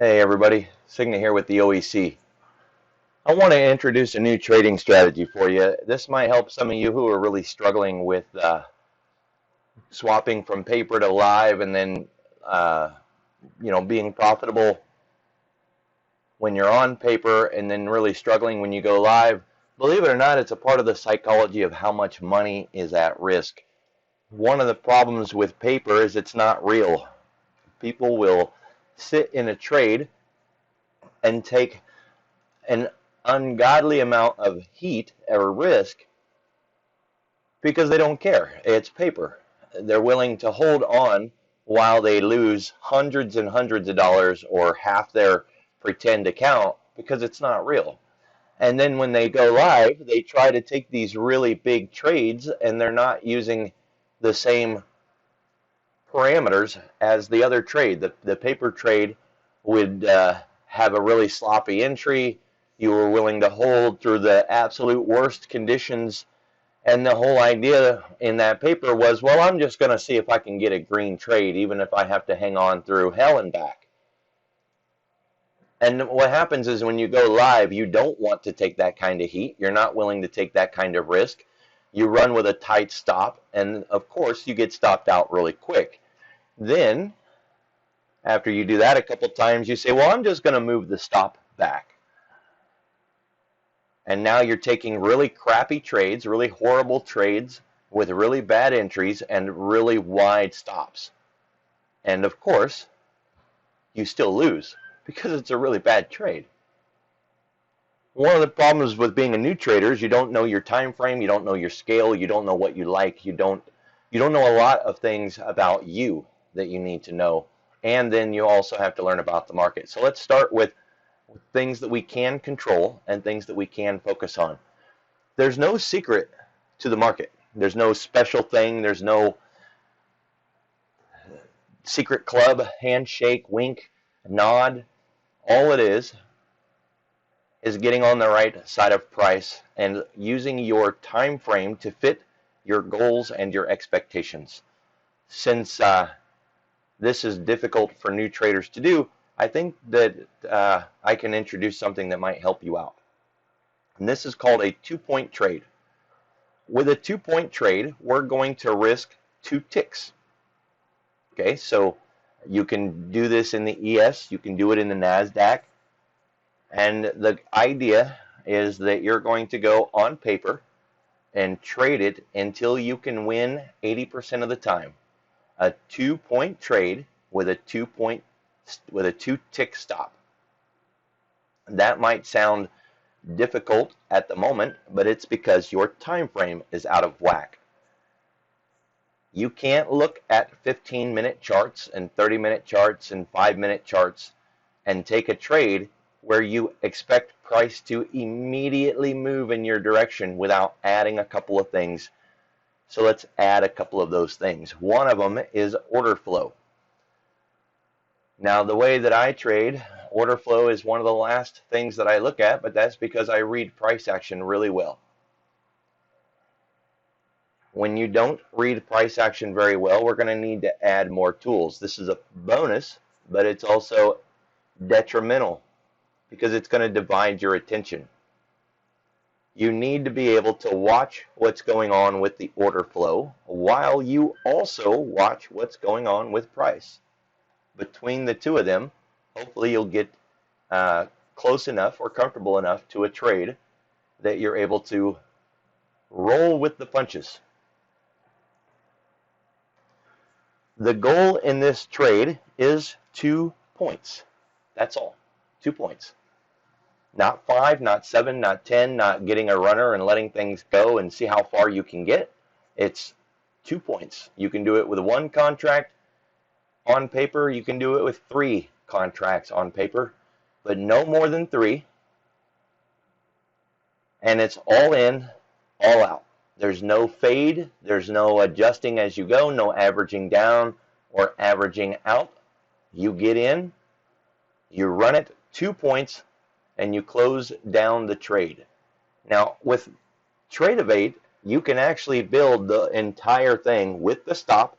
Hey everybody, Signa here with the OEC. I want to introduce a new trading strategy for you. This might help some of you who are really struggling with swapping from paper to live and then being profitable when you're on paper and then really struggling when you go live. Believe it or not, it's a part of the psychology of how much money is at risk. One of the problems with paper is it's not real. People will sit in a trade and take an ungodly amount of heat or risk because they don't care. It's paper. They're willing to hold on while they lose hundreds and hundreds of dollars or half their pretend account because it's not real. And then when they go live, they try to take these really big trades and they're not using the same parameters as the other trade. The paper trade would have a really sloppy entry. You were willing to hold through the absolute worst conditions. And the whole idea in that paper was, well, I'm just going to see if I can get a green trade, even if I have to hang on through hell and back. And what happens is when you go live, you don't want to take that kind of heat. You're not willing to take that kind of risk. You run with a tight stop, and of course, you get stopped out really quick. Then, after you do that a couple times, you say, well, I'm just going to move the stop back. And now you're taking really crappy trades, really horrible trades with really bad entries and really wide stops. And of course, you still lose because it's a really bad trade. One of the problems with being a new trader is you don't know your time frame, you don't know your scale, you don't know what you like, you don't know a lot of things about you that you need to know. And then you also have to learn about the market. So let's start with things that we can control and things that we can focus on. There's no secret to the market. There's no special thing. There's no secret club, handshake, wink, nod. All it is getting on the right side of price and using your time frame to fit your goals and your expectations. Since this is difficult for new traders to do, I think that I can introduce something that might help you out. And this is called a 2-point trade. With a 2-point trade, we're going to risk 2 ticks. Okay, so you can do this in the ES, you can do it in the NASDAQ. And the idea is that you're going to go on paper and trade it until you can win 80% of the time. A 2-point trade with a 2-tick stop. That might sound difficult at the moment, but it's because your time frame is out of whack. You can't look at 15-minute charts and 30-minute charts and 5-minute charts and take a trade where you expect price to immediately move in your direction without adding a couple of things. So let's add a couple of those things. One of them is order flow. Now, the way that I trade, order flow is one of the last things that I look at, but that's because I read price action really well. When you don't read price action very well, we're going to need to add more tools. This is a bonus, but it's also detrimental because it's going to divide your attention. You need to be able to watch what's going on with the order flow while you also watch what's going on with price. Between the two of them, hopefully you'll get close enough or comfortable enough to a trade that you're able to roll with the punches. The goal in this trade is 2 points. That's all. 2 points. Not 5, not 7, not 10, not getting a runner and letting things go and see how far you can get. It's 2 points. You can do it with 1 contract on paper. You can do it with 3 contracts on paper, but no more than 3. And it's all in, all out. There's no fade. There's no adjusting as you go, no averaging down or averaging out. You get in, you run it 2 points, and you close down the trade. Now, with Trade-Evade, you can actually build the entire thing with the stop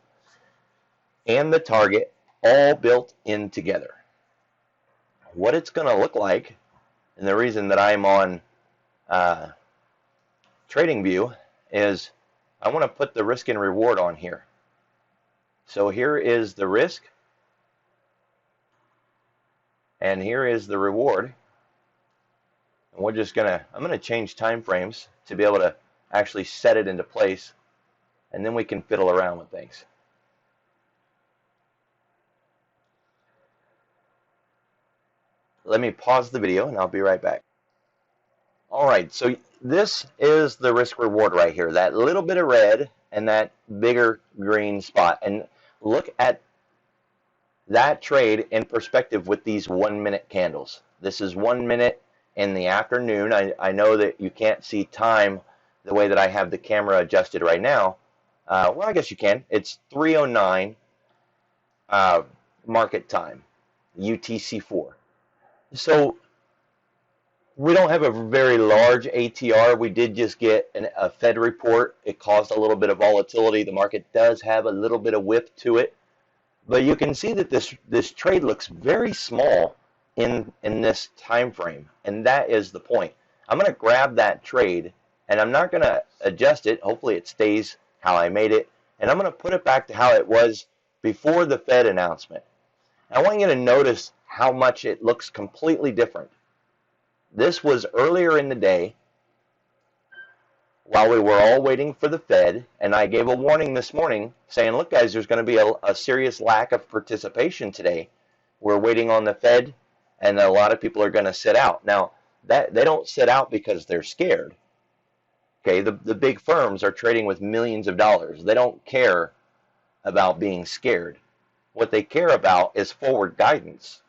and the target all built in together. what it's going to look like, and the reason that I'm on TradingView is I want to put the risk and reward on here. So here is the risk, and here is the reward. And we're just I'm gonna change time frames to be able to actually set it into place, and then we can fiddle around with things. Let me pause the video and I'll be right back. All right, so this is the risk reward right here, that little bit of red and that bigger green spot. And look at that trade in perspective with these 1 minute candles. This is 1 minute in the afternoon. I know that you can't see time the way that I have the camera adjusted right now. Well, I guess you can. It's 3:09 market time, UTC4. So we don't have a very large ATR. We did just get a Fed report. It caused a little bit of volatility. The market does have a little bit of whip to it. But you can see that this trade looks very small in this time frame, and that is the point. I'm going to grab that trade, and I'm not going to adjust it. Hopefully it stays how I made it, and I'm going to put it back to how it was before the Fed announcement. I want you to notice how much it looks completely different. This was earlier in the day while we were all waiting for the Fed, and I gave a warning this morning saying, look guys, there's going to be a serious lack of participation today. We're waiting on the Fed, and a lot of people are going to sit out. Now, that they don't sit out because they're scared. Okay, the big firms are trading with millions of dollars. They don't care about being scared. What they care about is forward guidance.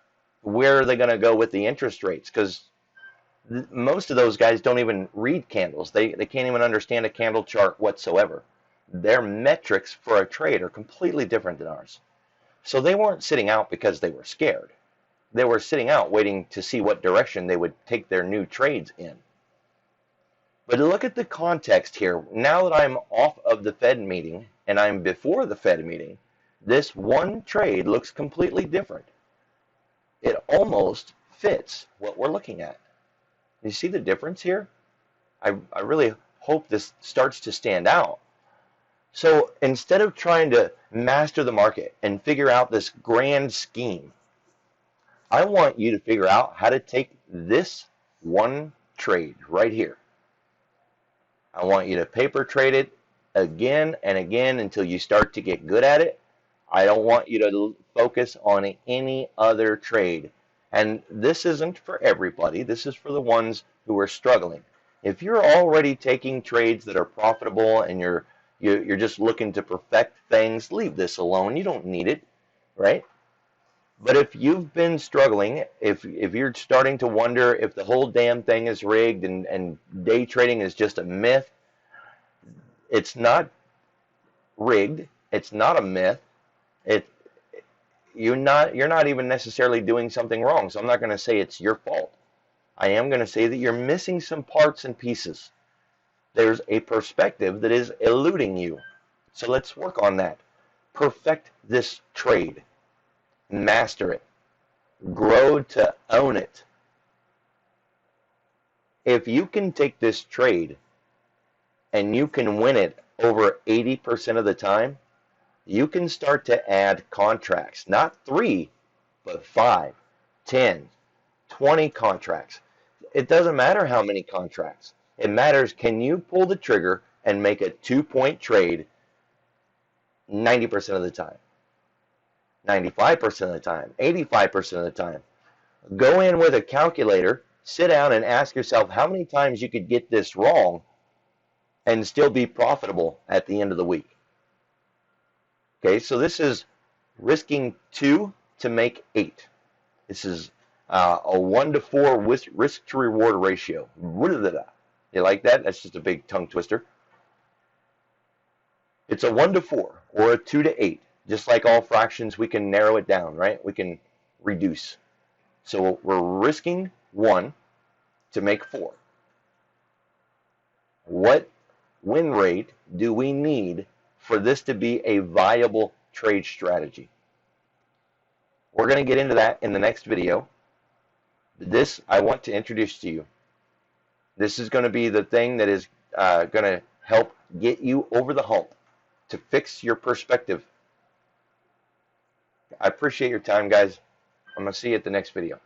Where are they going to go with the interest rates? Because most of those guys don't even read candles. They can't even understand a candle chart whatsoever. Their metrics for a trade are completely different than ours. So they weren't sitting out because they were scared. They were sitting out waiting to see what direction they would take their new trades in. But look at the context here. Now that I'm off of the Fed meeting and I'm before the Fed meeting, this one trade looks completely different. It almost fits what we're looking at. You see the difference here? I really hope this starts to stand out. So instead of trying to master the market and figure out this grand scheme, I want you to figure out how to take this one trade right here. I want you to paper trade it again and again until you start to get good at it. I don't want you to focus on any other trade. And this isn't for everybody. This is for the ones who are struggling. If you're already taking trades that are profitable and you're just looking to perfect things, leave this alone. You don't need it, right? But if you've been struggling, if you're starting to wonder if the whole damn thing is rigged and day trading is just a myth, it's not rigged. It's not a myth. You're not even necessarily doing something wrong. So I'm not going to say it's your fault. I am going to say that you're missing some parts and pieces. There's a perspective that is eluding you. So let's work on that. Perfect this trade. Master it. Grow to own it. If you can take this trade and you can win it over 80% of the time, you can start to add contracts. Not 3, but 5, 10, 20 contracts. It doesn't matter how many contracts. It matters, can you pull the trigger and make a 2-point trade 90% of the time, 95% of the time, 85% of the time. Go in with a calculator, sit down and ask yourself how many times you could get this wrong and still be profitable at the end of the week. Okay, so this is risking 2 to make 8. This is a 1 to 4 risk to reward ratio. You like that? That's just a big tongue twister. It's a 1 to 4 or a 2 to 8. Just like all fractions, we can narrow it down, right? We can reduce. So we're risking 1 to make 4. What win rate do we need for this to be a viable trade strategy? We're going to get into that in the next video. This I want to introduce to you. This is going to be the thing that is going to help get you over the hump to fix your perspective. I appreciate your time, guys. I'm going to see you at the next video.